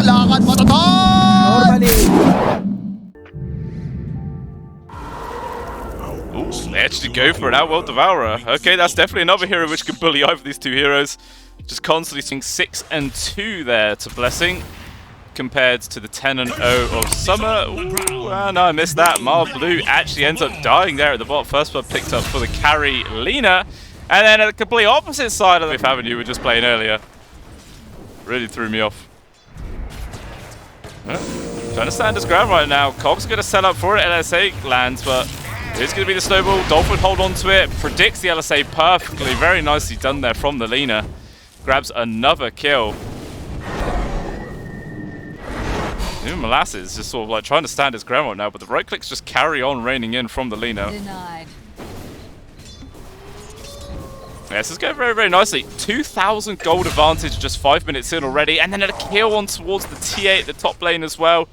Kailangan matatag! Normally. Ooh, they actually go for an Outworld Devourer. Okay, that's definitely another hero which can bully over these two heroes. Just constantly seeing 6 and 2 there to Blessing, compared to the 10 and 0 of Summer. Ooh, no, I missed that. Blue actually ends up dying there at the bottom. First blood picked up for the carry, Lena. And then at the complete opposite side of the Fifth Avenue we were just playing earlier. Really threw me off. Trying to stand his ground right now. Cog's going to set up for it. LSA lands, but it's going to be the snowball. Dolphin hold on to it. Predicts the LSA perfectly. Very nicely done there from the Lena. Grabs another kill. Even Molasses just sort of like trying to stand his ground right now, but the right clicks just carry on raining in from the Lena. Denied. Yeah, this is going very, very nicely. 2,000 gold advantage just 5 minutes in already, and then a kill on towards the T8 at the top lane as well.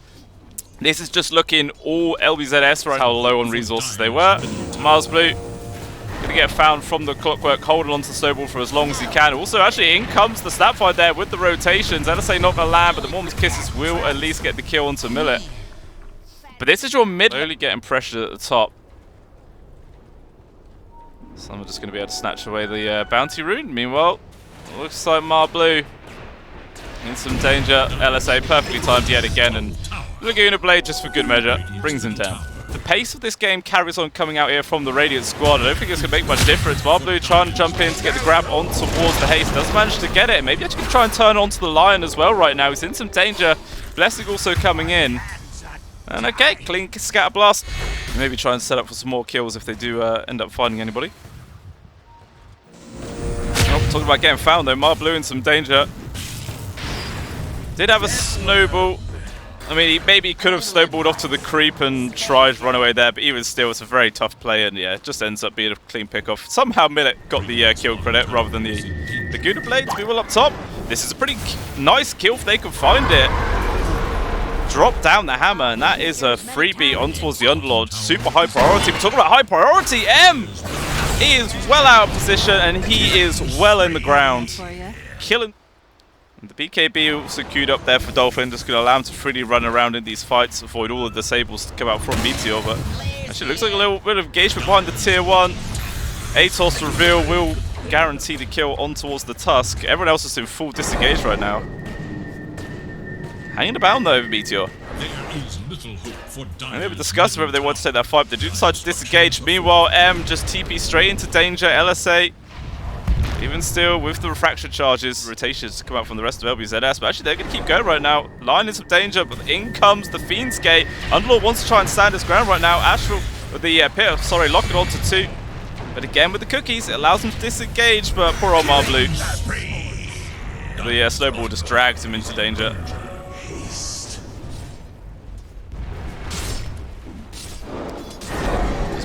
This is just looking all LBZS right how low on resources they were. Mars Blue gonna get found from the Clockwork, holding on to the snowball for as long as he can. Also, actually, in comes the Snapfire there with the rotations. LSA not gonna land, but the Mormon's Kisses will at least get the kill onto Millet. But this is your mid, slowly getting pressured at the top. Someone just going to be able to snatch away the bounty rune. Meanwhile, looks like Mar Blue in some danger. LSA perfectly timed yet again, and Laguna Blade, just for good measure, brings him down. The pace of this game carries on coming out here from the Radiant squad. I don't think it's going to make much difference. Mar Blue trying to jump in to get the grab on towards the haste. Does manage to get it. Maybe actually can try and turn onto the Lion as well right now. He's in some danger. Blessing also coming in. And okay, clean scatter blast. Maybe try and set up for some more kills if they do end up finding anybody. Oh, talking about getting found though, Mar Blue in some danger. Did have a snowball. I mean, maybe he could have snowballed off to the creep and tried to run away there, but even still, it's a very tough play, and yeah, it just ends up being a clean pick-off. Somehow Millet got the kill credit rather than the Gouda Blade. People up top. This is a pretty nice kill if they can find it. Drop down the hammer, and that is a freebie on towards the Underlord. Super high priority. We're talking about high priority. M! He is well out of position, and he is well in the ground. Killing. And the BKB also queued up there for Dolphin, just going to allow him to freely run around in these fights, avoid all the disables to come out from Meteor. But actually, looks like a little bit of engagement behind the tier 1. Atos reveal will guarantee the kill on towards the Tusk. Everyone else is in full disengage right now. Hanging about though, Meteor. And they were discussing whether they want to take that fight, but they do decide to disengage. Meanwhile, M just TP straight into danger. LSA, even still, with the refraction charges, rotations to come out from the rest of LBZS, but actually they're going to keep going right now. Lion in some danger, but in comes the Fiend's Gate. Underlord wants to try and stand his ground right now. Astral with the pit, sorry, lock it on to 2. But again, with the cookies, it allows him to disengage, but poor old Mar Blue. The snowball just drags him into danger.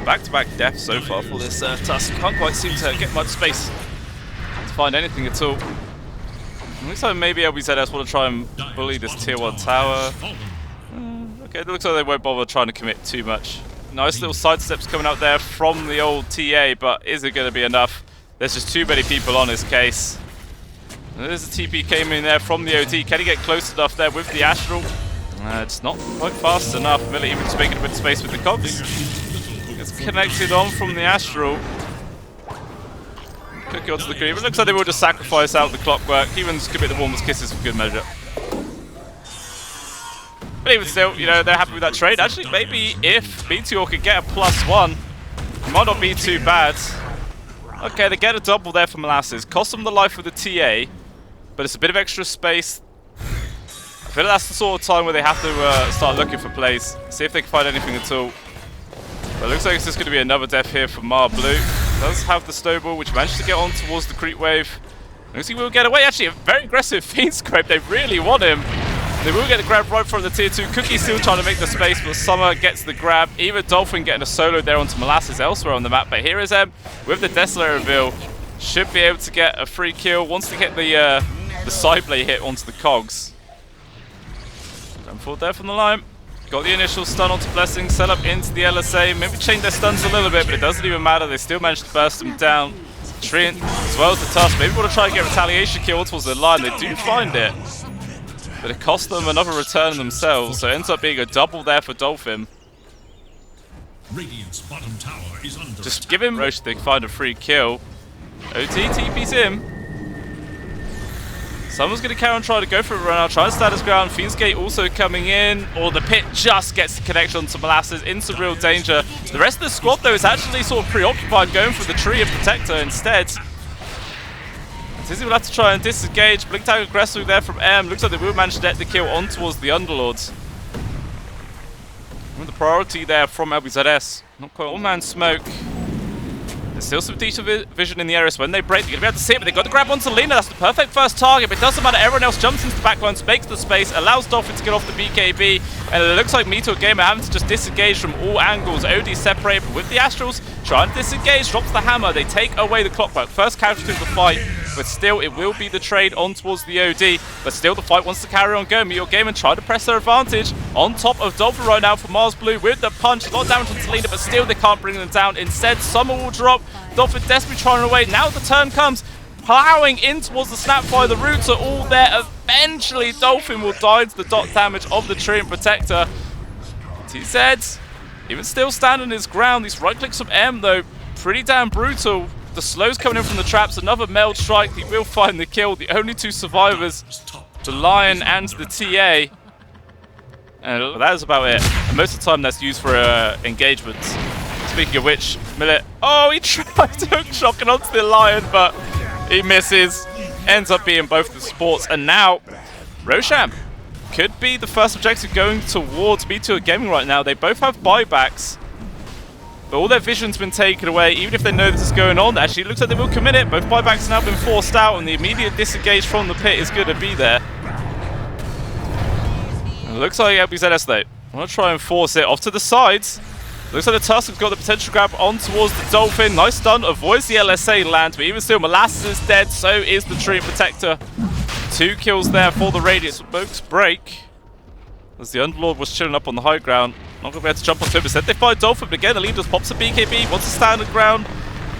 Back-to-back deaths so far for this Tusk. Can't quite seem to get much space to find anything at all. Looks like maybe LBZS want to try and bully this tier 1 tower. Okay, it looks like they won't bother trying to commit too much. Nice little sidesteps coming out there from the old TA, but is it going to be enough? There's just too many people on his case. There's a TP came in there from the OT. Can he get close enough there with the Astral? It's not quite fast enough. Millie even just making a bit of space with the cogs. It's connected on from the Astral. Cookie onto the creep. It looks like they will just sacrifice out the Clockwork. Even could be the Warmest Kisses for good measure. But even still, you know, they're happy with that trade. Actually, maybe if Meteor could get a +1, it might not be too bad. Okay, they get a double there for Molasses. Cost them the life with the TA, but it's a bit of extra space. I feel like that's the sort of time where they have to start looking for plays. See if they can find anything at all. But it looks like it's just going to be another death here for Mar Blue. Does have the snowball, which managed to get on towards the creep wave. Looks like we'll get away. Actually, a very aggressive Fiend Scrape. They really want him. They will get the grab right from the tier 2. Cookie still trying to make the space, but Summer gets the grab. Even Dolphin getting a solo there onto Molasses elsewhere on the map. But here is M with the Desolator reveal. Should be able to get a free kill. Wants to get the side blade hit onto the cogs. Jump forward there from the line. Got the initial stun onto Blessing, set up into the LSA. Maybe change their stuns a little bit, but it doesn't even matter. They still managed to burst them down. Treant, as well as the Tusk. Maybe want to try and get a retaliation kill towards the line. They do find it. but it cost them another return themselves, so it ends up being a double there for Dolphin. Radiant's bottom tower is under Just give him Roche, they can find a free kill. OT TP's him. Someone's going to carry on trying to go for it right now, trying to stand his ground. Fiend's also coming in, or the pit just gets the connection to Molasses, into real danger. The rest of the squad, though, is actually sort of preoccupied going for the tree of Protector instead. Tizzy will have to try and disengage. Blink tag aggressive there from M. Looks like they will manage to get the kill on towards the Underlords. With the priority there from LBZS. Not quite all-man smoke. There's still some decent vision in the area, so when they break, they're going to be able to see it, but they've got to grab onto Lina. That's the perfect first target, but it doesn't matter. Everyone else jumps into the backlines, makes the space, allows Dolphin to get off the BKB, and it looks like Meteor Gamer having to just disengage from all angles. OD separated, but with the Astrals, trying to disengage, drops the hammer. They take away the clockwork. First casualty of the fight, but still, it will be the trade on towards the OD, but still the fight wants to carry on going. Meteor Gamer trying to press their advantage on top of Dolphin right now for Mars Blue with the punch. A lot of damage on Lina, but still they can't bring them down. Instead, Summer will drop. Dolphin desperately trying to away. Now the turn comes, plowing in towards the Snapfire. The roots are all there. Eventually, Dolphin will die to the dot damage of the Tree and Protector. TZ, even still standing his ground. These right clicks from M, though, pretty damn brutal. The slow's coming in from the traps. Another meld strike. He will find the kill. The only two survivors, the Lion and the TA. And that is about it. And most of the time, that's used for engagements. Speaking of which, Millet, oh, he tried to hook shotgun onto the Lion, but he misses. Ends up being both the supports. And now, Rosham could be the first objective going towards B2 Gaming right now. They both have buybacks, but all their vision's been taken away. Even if they know this is going on, actually it looks like they will commit it. Both buybacks have now been forced out, and the immediate disengage from the pit is going to be there. And it looks like LBZS, though, I want to try and force it off to the sides. Looks like the Tusk has got the potential grab on towards the Dolphin. Nice stun, avoids the LSA land, but even still, Molasses is dead, so is the Tree Protector. 2 kills there for the Radiant. Smokes break, as the Underlord was chilling up on the high ground. Not going to be able to jump onto him. Instead, they find Dolphin, but again, the lead just pops a BKB, wants to stand on the ground.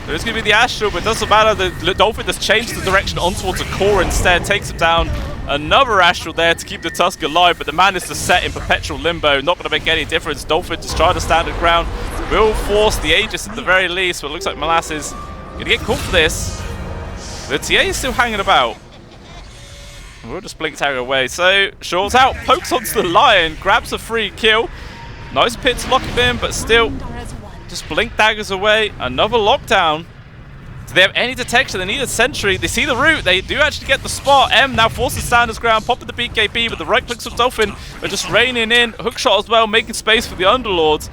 There's going to be the Astral, but it doesn't matter. The Dolphin just changed the direction on towards a core instead, takes him down. Another Astral there to keep the Tusk alive, but the man is just set in perpetual limbo. Not going to make any difference. Dolphin just trying to stand on ground. Will force the Aegis at the very least, but it looks like Molasses going to get caught for this. The TA is still hanging about. We'll just blink tag away. So, Shaw's out, pokes onto the Lion, grabs a free kill. Nice pit to lock him in, but still, just blink daggers away. Another lockdown. Do they have any detection? They need a sentry. They see the route. They do actually get the spot. M now forces Sanders ground, popping the BKB, but the right clicks of Dolphin are just raining in. Hookshot as well, making space for the Underlords.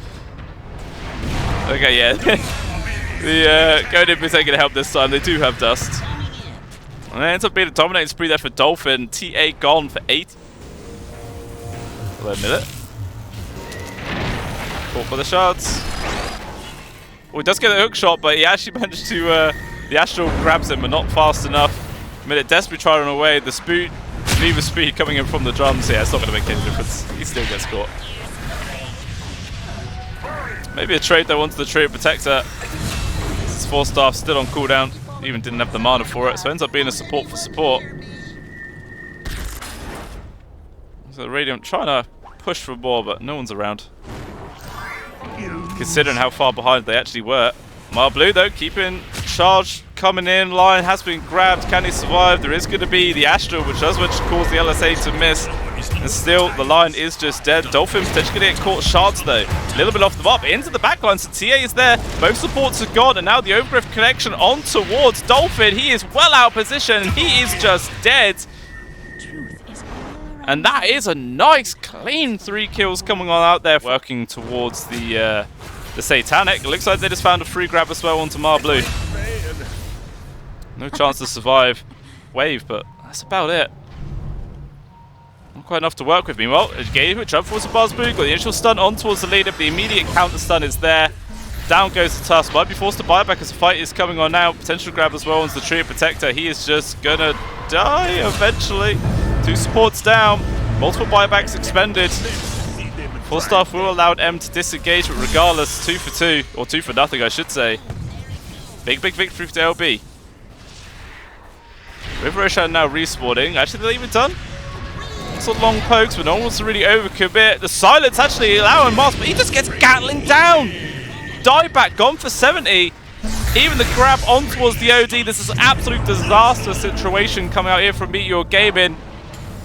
Okay, yeah. The Godin is taking help this time. They do have dust. And it ends up being a dominating spree there for Dolphin. TA gone for 8. Wait a minute. Caught for the shards. Well, he does get a hook shot, but he actually managed to... the Astral grabs him, but not fast enough. Minute desperately trying away. The Lever speed coming in from the drums. Yeah, it's not going to make any difference. He still gets caught. Maybe a trade though onto the Tree Protector. His 4-staff still on cooldown. Even didn't have the mana for it, so ends up being a support for support. So the Radiant trying to push for more, but no one's around. Considering how far behind they actually were. Mar Blue though, keeping charge coming in. Lion has been grabbed. Can he survive? There is going to be the Astral, which does cause the LSA to miss. And still, the Lion is just dead. Dolphin potentially going to get caught shards though. A little bit off the map. Into the backline, so TA is there. Both supports are gone, and now the Overgrowth connection on towards Dolphin. He is well out of position, and he is just dead. And that is a nice, clean 3 kills coming on out there. Working towards the Satanic. It looks like they just found a free grab as well onto Mar Blue. No chance to survive wave, but that's about it. Not quite enough to work with. Meanwhile, Gave it, jump towards the Mars Blue. Got the initial stun on towards the leader, but the immediate counter stun is there. Down goes the Tusk. Might be forced to buy back as the fight is coming on now. Potential grab as well onto the Tree Protector. He is just gonna die eventually. 2 supports down. Multiple buybacks expended. 4-staff will allow M to disengage, but regardless, 2 for 2. Or 2 for nothing, I should say. Big victory for LB. With Roshan now respawning. Actually, they're even done. lots of long pokes, but no one wants to really overcommit. The silence actually allowing Mars, but he just gets Gatling down. Dieback gone for 70. Even the grab on towards the OD. This is an absolute disaster situation coming out here from Meteor Gaming.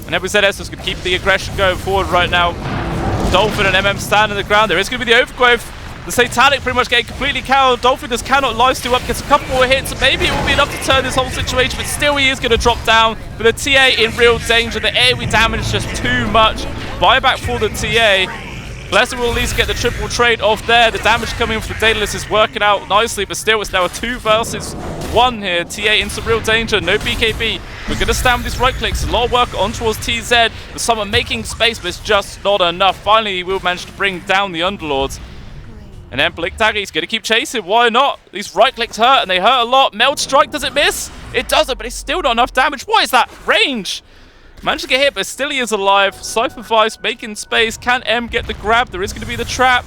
And LBZS is going to keep the aggression going forward right now. Dolphin and MM stand in the ground. There is going to be the overgrowth. The Satanic pretty much getting completely cowed. Dolphin just cannot lifesteal up, gets a couple more hits. Maybe it will be enough to turn this whole situation, but still he is going to drop down. But the TA in real danger. The AoE damage is just too much. Buyback for the TA. Blessing will at least get the triple trade off there. The damage coming from the Daedalus is working out nicely, but still it's now a 2 versus 1 here. TA in some real danger. No BKB. We're going to stand with these right clicks. A lot of work on towards TZ. The Summer making space, but it's just not enough. Finally, he will manage to bring down the Underlords. And then Blink Dagger, he's going to keep chasing. Why not? These right clicks hurt, and they hurt a lot. Meld Strike, does it miss? It doesn't, but it's still not enough damage. What is that? Range! Managed to get hit, but still he is alive. Cypher Vice making space. Can M get the grab? There is going to be the trap.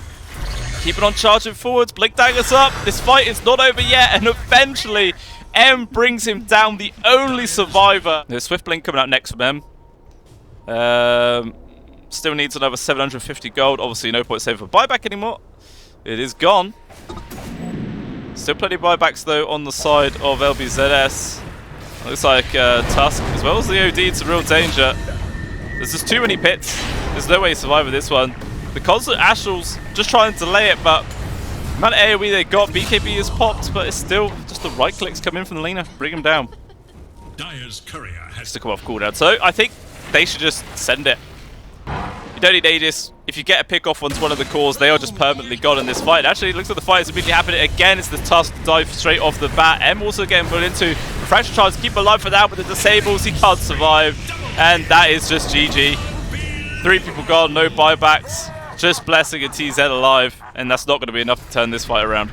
Keep it on charging forwards. Blink Dagger's up. This fight is not over yet, and eventually M brings him down, the only survivor. There's Swift Blink coming out next from M. Still needs another 750 gold. Obviously, no point saving for buyback anymore. It is gone. Still plenty of buybacks though on the side of LBZS. Looks like Tusk as well as the OD. It's a real danger. There's just too many pits. There's no way to survive with this one. The constant Astrals just trying to delay it, but the amount of AoE they got, BKB is popped, but it's still just the right clicks come in from the laner, bring him down. Dire's courier has to come off cooldown. So I think they should just send it. You don't need Aegis. If you get a pick off onto one of the cores, they are just permanently gone in this fight. Actually, it looks like the fight is immediately happening again. It's the Tusk dive straight off the bat. M also getting put into refraction charge to keep alive for that, but the disables, he can't survive. And that is just GG. 3 people gone, no buybacks. Just Blessing and TZ alive. And that's not going to be enough to turn this fight around.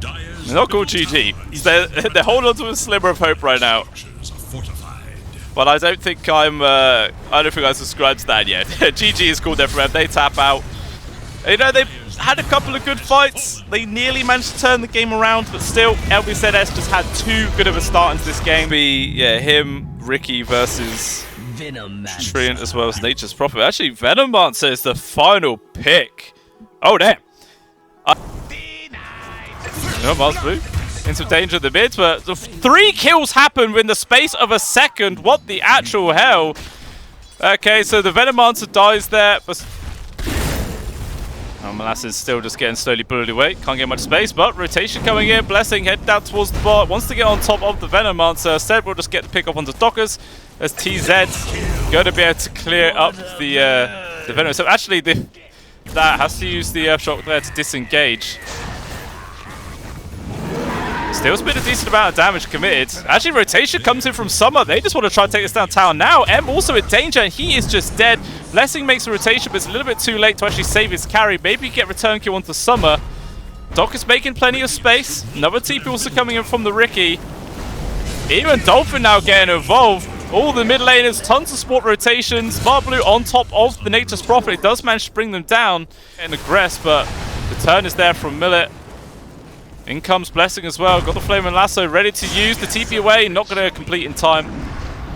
They're not called GG. They're holding on to a sliver of hope right now. But I don't think I don't think I subscribe to that yet. GG is called there for them. They tap out. You know, they've had a couple of good fights. They nearly managed to turn the game around, but still, LBZS just had too good of a start into this game. Yeah, him, Ricky versus Treant as well as Nature's Prophet. Actually, Venomancer is the final pick. Oh, damn. No, Mars Blue. In some danger in the mid, but the 3 kills happen in the space of a second. What the actual hell? Okay, so the Venomancer dies there, but Molasses still just getting slowly bullied away. Can't get much space, but rotation coming in. Blessing head down towards the bot. Wants to get on top of the Venomancer. Instead, we'll just get the pick up onto Dockers as TZ going to be able to clear up the Venom. So actually, that has to use the Earthshock there to disengage. Still's been a decent amount of damage committed. Actually, rotation comes in from Summer. They just want to try and take this down tower now. M also in danger, and he is just dead. Blessing makes a rotation, but it's a little bit too late to actually save his carry. Maybe get return kill onto Summer. Doc is making plenty of space. Another TP also coming in from the Ricky. Even Dolphin now getting involved. All the mid laners, tons of support rotations. Blue on top of the Nature's Prophet. It does manage to bring them down and aggress, but the turn is there from Millet. In comes Blessing as well. Got the Flame and Lasso ready to use. The TP away, not going to complete in time,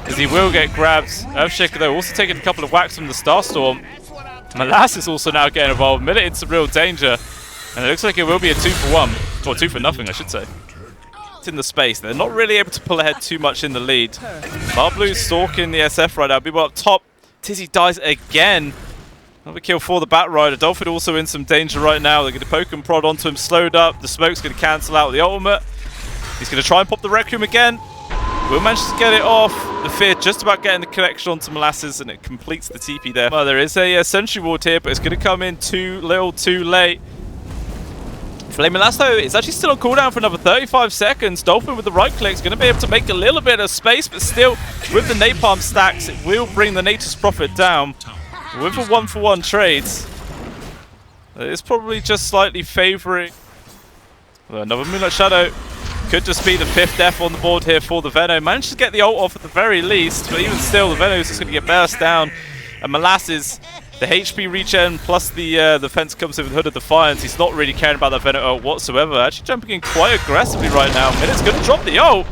as he will get grabbed. Earthshaker though also taking a couple of whacks from the Starstorm. Molasses also now getting involved. Millet in some real danger. And it looks like it will be a 2 for 1. Or 2 for nothing, I should say. It's in the space. They're not really able to pull ahead too much in the lead. Blue's stalking the SF right now. People up top. Tizzy dies again. Another kill for the Batrider. Dolphin also in some danger right now. They're going to poke and prod onto him, slowed up. The smoke's going to cancel out the ultimate. He's going to try and pop the Requiem again. Will manage to get it off. The Fear just about getting the connection onto Molasses, and it completes the TP there. Well, there is a Sentry Ward here, but it's going to come in too little, too late. Flame and Lasso is actually still on cooldown for another 35 seconds. Dolphin with the right click is going to be able to make a little bit of space, but still, with the Napalm stacks, it will bring the Nature's Prophet down. With a 1-for-1 trades, it's probably just slightly favouring. Well, another Moonlight Shadow could just be the 5th death on the board here for the Venom. Managed to get the ult off at the very least, but even still, the Venom is just going to get burst down. And Molasses, the HP regen plus the fence comes in with Hood of Defiance. He's not really caring about that Venom ult whatsoever. Actually jumping in quite aggressively right now. Minute's going to drop the ult.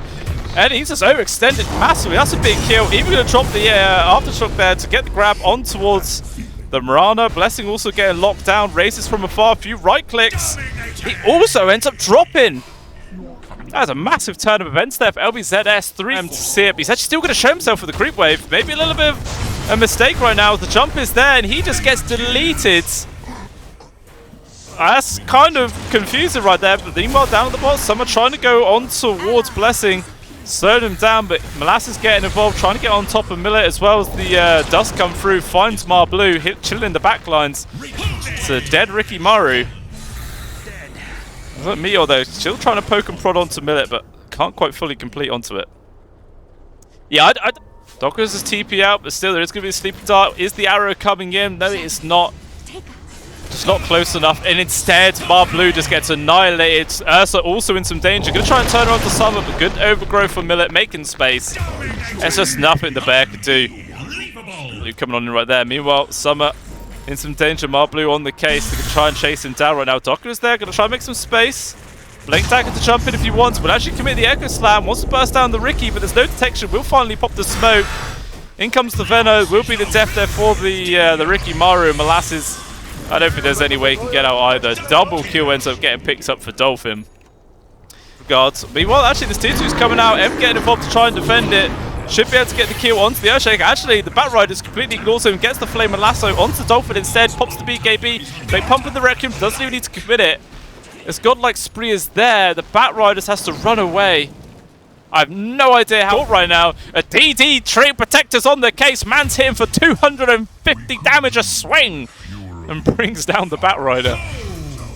And he's just overextended massively. That's a big kill. Even going to drop the Aftershock there to get the grab on towards the Mirana. Blessing also getting locked down. Raises from afar. A few right clicks. He also ends up dropping. That was a massive turn of events there for LBZS. 3 to see it. He's actually still going to show himself for the creep wave. Maybe a little bit of a mistake right now. The jump is there and he just gets deleted. That's kind of confusing right there. But meanwhile, down at the bottom, Summer trying to go on towards Blessing. Slowed him down, but Molasses getting involved, trying to get on top of Millet as well as the dust come through. Finds Blue, chilling in the back lines. It's a dead Ricky Maru. Meteor though, still trying to poke and prod onto Millet, but can't quite fully complete onto it. Yeah, Dockers is TP out, but still there is going to be a sleepy dart. Is the arrow coming in? No, it's not. Just not close enough, and instead Blue just gets annihilated. Ursa also in some danger. Gonna try and turn around to Summer, but good overgrowth for Millet, making space. It's just nothing the bear could do. Blue coming on in right there. Meanwhile, Summer in some danger. Blue on the case. They're gonna try and chase him down right now. Docker is there, gonna try and make some space. Blink Dagger to jump in if he wants, will actually commit the Echo Slam. Wants to burst down the Ricky, but there's no detection. Will finally pop the smoke. In comes the Veno. Will be the death there for the Ricky Maru. Molasses, I don't think there's any way he can get out either. Double kill ends up getting picked up for Dolphin. Regards. Meanwhile, actually, this tier 2's coming out. M getting involved to try and defend it. Should be able to get the kill onto the Earthshaker. Actually, the Batrider's completely ignores him. Gets the Flame and Lasso onto Dolphin instead. Pops the BKB. They pump in the Requiem. Doesn't even need to commit it. This godlike spree is there. The Batriders has to run away. I have no idea how right now. A DD Tree Protector's on the case. Man's hitting for 250 damage a swing. And brings down the Batrider.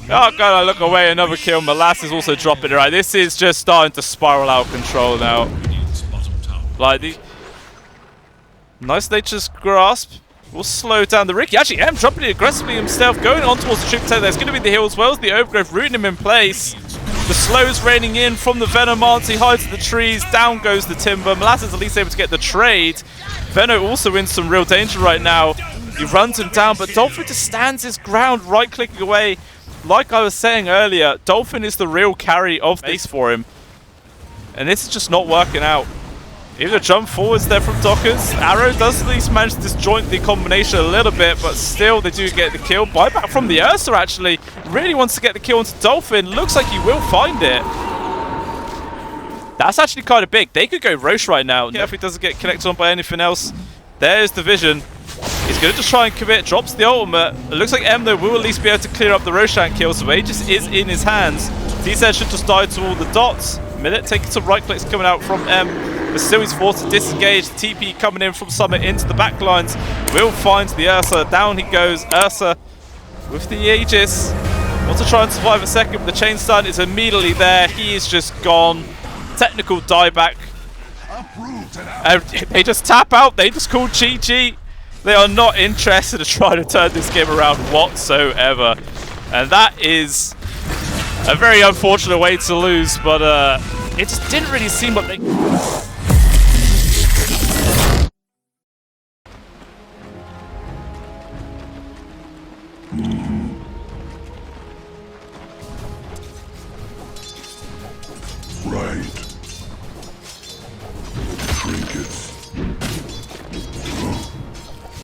Oh god, I look away, another kill. Molasses also dropping it. Right, this is just starting to spiral out of control now. Like the nice nature's grasp will slow down the Ricky. Actually, M dropping it aggressively himself, going on towards the Trip Protector. There's going to be the heal as well as the overgrowth, rooting him in place. The slows raining in from the Venomance. He hides in the trees. Down goes the Timber. Molasses at least able to get the trade. Veno also in some real danger right now. He runs him down, but Dolphin just stands his ground, right-clicking away. Like I was saying earlier, Dolphin is the real carry of this for him. And this is just not working out. Even a jump forwards there from Dockers. Arrow does at least manage to disjoint the combination a little bit, but still they do get the kill. Buyback from the Ursa actually. Really wants to get the kill onto Dolphin. Looks like he will find it. That's actually kind of big. They could go Roche right now. Yeah, if he doesn't get connected on by anything else. There's the vision. He's going to just try and commit, drops the ultimate. It looks like M though will at least be able to clear up the Roshan kill, so Aegis is in his hands. DZ should just die to all the dots. Millet taking some right clicks coming out from M, but still he's forced to disengage. TP coming in from Summit into the back lines. Will finds the Ursa, down he goes. Ursa with the Aegis. Wants to try and survive a second, but the chain stun is immediately there. He is just gone. Technical dieback. They just tap out, they just call GG. They are not interested in trying to turn this game around whatsoever. And that is a very unfortunate way to lose, but it just didn't really seem like they...